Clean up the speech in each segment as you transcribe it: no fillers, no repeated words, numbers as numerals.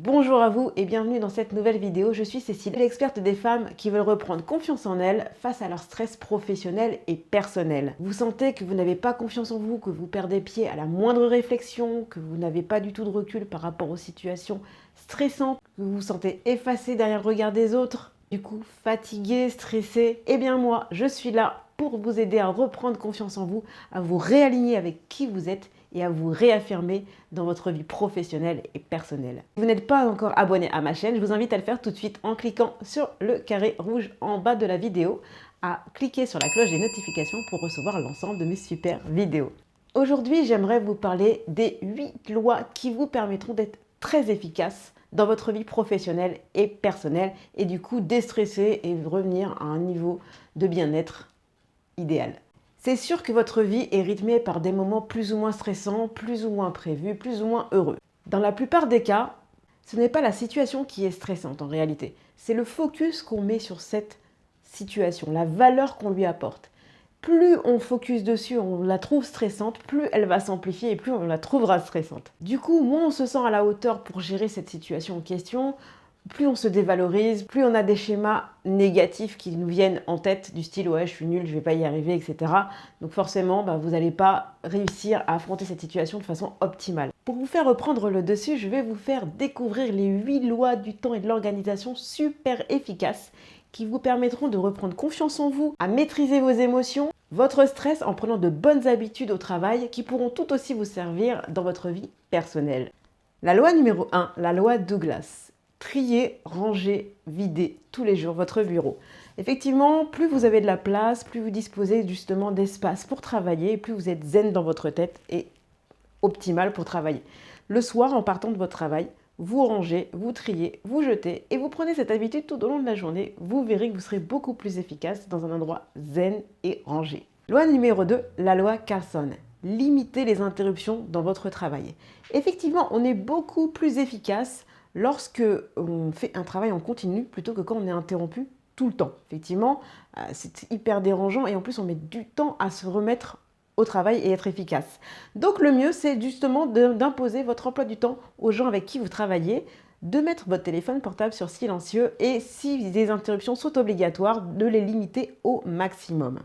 Bonjour à vous et bienvenue dans cette nouvelle vidéo. Je suis Cécile, l'experte des femmes qui veulent reprendre confiance en elles face à leur stress professionnel et personnel. Vous sentez que vous n'avez pas confiance en vous, que vous perdez pied à la moindre réflexion, que vous n'avez pas du tout de recul par rapport aux situations stressantes, que vous vous sentez effacé derrière le regard des autres, du coup fatigué, stressé. Eh bien moi, je suis là pour vous aider à reprendre confiance en vous, à vous réaligner avec qui vous êtes et à vous réaffirmer dans votre vie professionnelle et personnelle. Si vous n'êtes pas encore abonné à ma chaîne, je vous invite à le faire tout de suite en cliquant sur le carré rouge en bas de la vidéo, à cliquer sur la cloche des notifications pour recevoir l'ensemble de mes super vidéos. Aujourd'hui, j'aimerais vous parler des 8 lois qui vous permettront d'être très efficaces dans votre vie professionnelle et personnelle et du coup déstresser et revenir à un niveau de bien-être idéal. C'est sûr que votre vie est rythmée par des moments plus ou moins stressants, plus ou moins prévus, plus ou moins heureux. Dans la plupart des cas, ce n'est pas la situation qui est stressante en réalité. C'est le focus qu'on met sur cette situation, la valeur qu'on lui apporte. Plus on focus dessus, on la trouve stressante, plus elle va s'amplifier et plus on la trouvera stressante. Du coup, moins on se sent à la hauteur pour gérer cette situation en question, plus on se dévalorise, plus on a des schémas négatifs qui nous viennent en tête du style « ouais, je suis nul, je vais pas y arriver, etc. » Donc forcément, vous n'allez pas réussir à affronter cette situation de façon optimale. Pour vous faire reprendre le dessus, je vais vous faire découvrir les 8 lois du temps et de l'organisation super efficaces qui vous permettront de reprendre confiance en vous, à maîtriser vos émotions, votre stress en prenant de bonnes habitudes au travail qui pourront tout aussi vous servir dans votre vie personnelle. La loi numéro 1, la loi Douglas. Trier, ranger, vider tous les jours votre bureau. Effectivement, plus vous avez de la place, plus vous disposez justement d'espace pour travailler, plus vous êtes zen dans votre tête et optimal pour travailler. Le soir, en partant de votre travail, vous rangez, vous triez, vous jetez et vous prenez cette habitude tout au long de la journée. Vous verrez que vous serez beaucoup plus efficace dans un endroit zen et rangé. Loi numéro 2, la loi Carlson. Limitez les interruptions dans votre travail. Effectivement, on est beaucoup plus efficace lorsque on fait un travail en continu plutôt que quand on est interrompu tout le temps. Effectivement, c'est hyper dérangeant et en plus on met du temps à se remettre au travail et être efficace. Donc le mieux, c'est justement d'imposer votre emploi du temps aux gens avec qui vous travaillez, de mettre votre téléphone portable sur silencieux et si des interruptions sont obligatoires, de les limiter au maximum.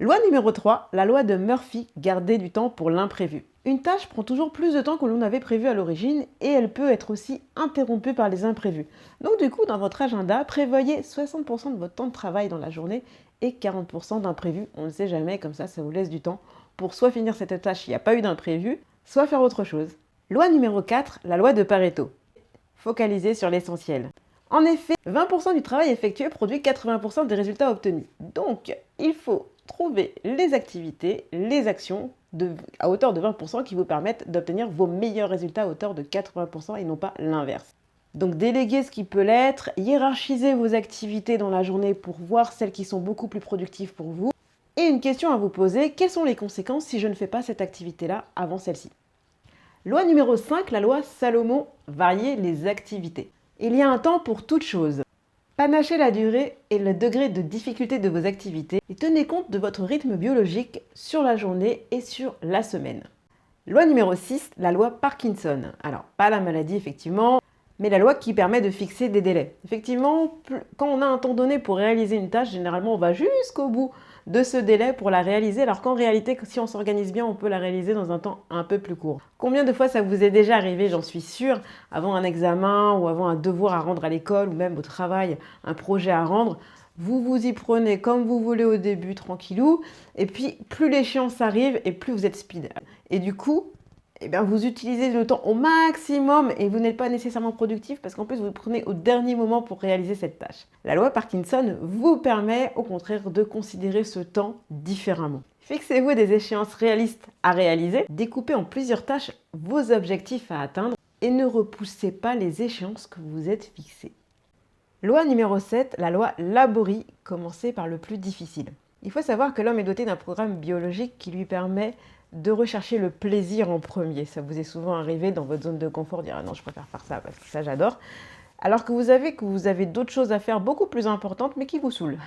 Loi numéro 3, la loi de Murphy, garder du temps pour l'imprévu. Une tâche prend toujours plus de temps que l'on avait prévu à l'origine et elle peut être aussi interrompue par les imprévus. Donc du coup, dans votre agenda, prévoyez 60% de votre temps de travail dans la journée et 40% d'imprévus. On ne sait jamais, comme ça vous laisse du temps pour soit finir cette tâche, il n'y a pas eu d'imprévu, soit faire autre chose. Loi numéro 4, la loi de Pareto. Focaliser sur l'essentiel. En effet, 20% du travail effectué produit 80% des résultats obtenus. Donc, il faut trouver les activités, les actions à hauteur de 20% qui vous permettent d'obtenir vos meilleurs résultats à hauteur de 80% et non pas l'inverse. Donc déléguer ce qui peut l'être, hiérarchiser vos activités dans la journée pour voir celles qui sont beaucoup plus productives pour vous. Et une question à vous poser, quelles sont les conséquences si je ne fais pas cette activité-là avant celle-ci? Loi numéro 5, la loi Salomon, varier les activités. Il y a un temps pour toute chose. Panachez la durée et le degré de difficulté de vos activités et tenez compte de votre rythme biologique sur la journée et sur la semaine. Loi numéro 6, la loi Parkinson. Alors, pas la maladie effectivement, mais la loi qui permet de fixer des délais. Effectivement, quand on a un temps donné pour réaliser une tâche, généralement on va jusqu'au bout de ce délai pour la réaliser, alors qu'en réalité, si on s'organise bien, on peut la réaliser dans un temps un peu plus court. Combien de fois ça vous est déjà arrivé, j'en suis sûre, avant un examen ou avant un devoir à rendre à l'école ou même au travail, un projet à rendre, vous vous y prenez comme vous voulez au début, tranquillou, et puis plus l'échéance arrive et plus vous êtes speed. Et du coup, vous utilisez le temps au maximum et vous n'êtes pas nécessairement productif parce qu'en plus vous prenez au dernier moment pour réaliser cette tâche. La loi Parkinson vous permet au contraire de considérer ce temps différemment. Fixez-vous des échéances réalistes à réaliser, découpez en plusieurs tâches vos objectifs à atteindre et ne repoussez pas les échéances que vous êtes fixées. Loi numéro 7, la loi Laborie, commencez par le plus difficile. Il faut savoir que l'homme est doté d'un programme biologique qui lui permet de rechercher le plaisir en premier. Ça vous est souvent arrivé dans votre zone de confort, dire « ah non, je préfère faire ça parce que ça j'adore ». Alors que vous avez d'autres choses à faire beaucoup plus importantes mais qui vous saoulent.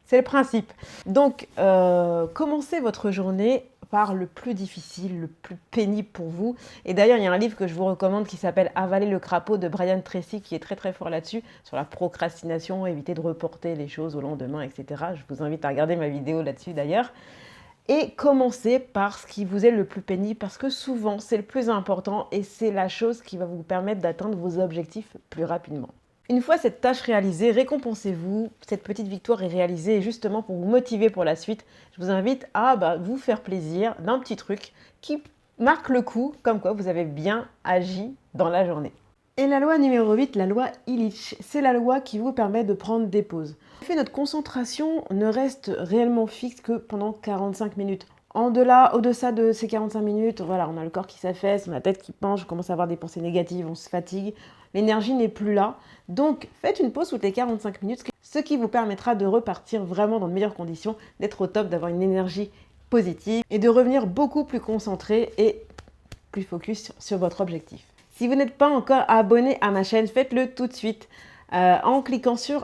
C'est le principe. Donc, commencez votre journée par le plus difficile, le plus pénible pour vous. Et d'ailleurs, il y a un livre que je vous recommande qui s'appelle Avaler le crapaud de Brian Tracy, qui est très très fort là-dessus, sur la procrastination, éviter de reporter les choses au lendemain, etc. Je vous invite à regarder ma vidéo là-dessus d'ailleurs. Et commencez par ce qui vous est le plus pénible, parce que souvent c'est le plus important et c'est la chose qui va vous permettre d'atteindre vos objectifs plus rapidement. Une fois cette tâche réalisée, récompensez-vous. Cette petite victoire est réalisée et justement pour vous motiver pour la suite, je vous invite à vous faire plaisir d'un petit truc qui marque le coup, comme quoi vous avez bien agi dans la journée. Et la loi numéro 8, la loi Illich, c'est la loi qui vous permet de prendre des pauses. En fait, notre concentration ne reste réellement fixe que pendant 45 minutes. Au-deçà de ces 45 minutes, voilà, on a le corps qui s'affaisse, on a la tête qui penche, on commence à avoir des pensées négatives, on se fatigue, l'énergie n'est plus là. Donc, faites une pause toutes les 45 minutes, ce qui vous permettra de repartir vraiment dans de meilleures conditions, d'être au top, d'avoir une énergie positive et de revenir beaucoup plus concentré et plus focus sur votre objectif. Si vous n'êtes pas encore abonné à ma chaîne, faites-le tout de suite en cliquant sur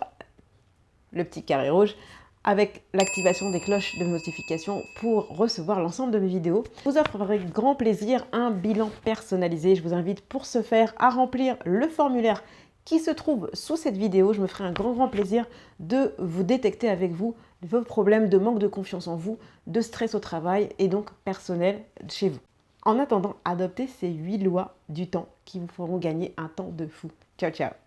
le petit carré rouge avec l'activation des cloches de notification pour recevoir l'ensemble de mes vidéos. Je vous offre avec grand plaisir un bilan personnalisé. Je vous invite pour ce faire à remplir le formulaire qui se trouve sous cette vidéo. Je me ferai un grand plaisir de vous détecter avec vous vos problèmes de manque de confiance en vous, de stress au travail et donc personnel chez vous. En attendant, adoptez ces 8 lois du temps qui vous feront gagner un temps de fou. Ciao, ciao!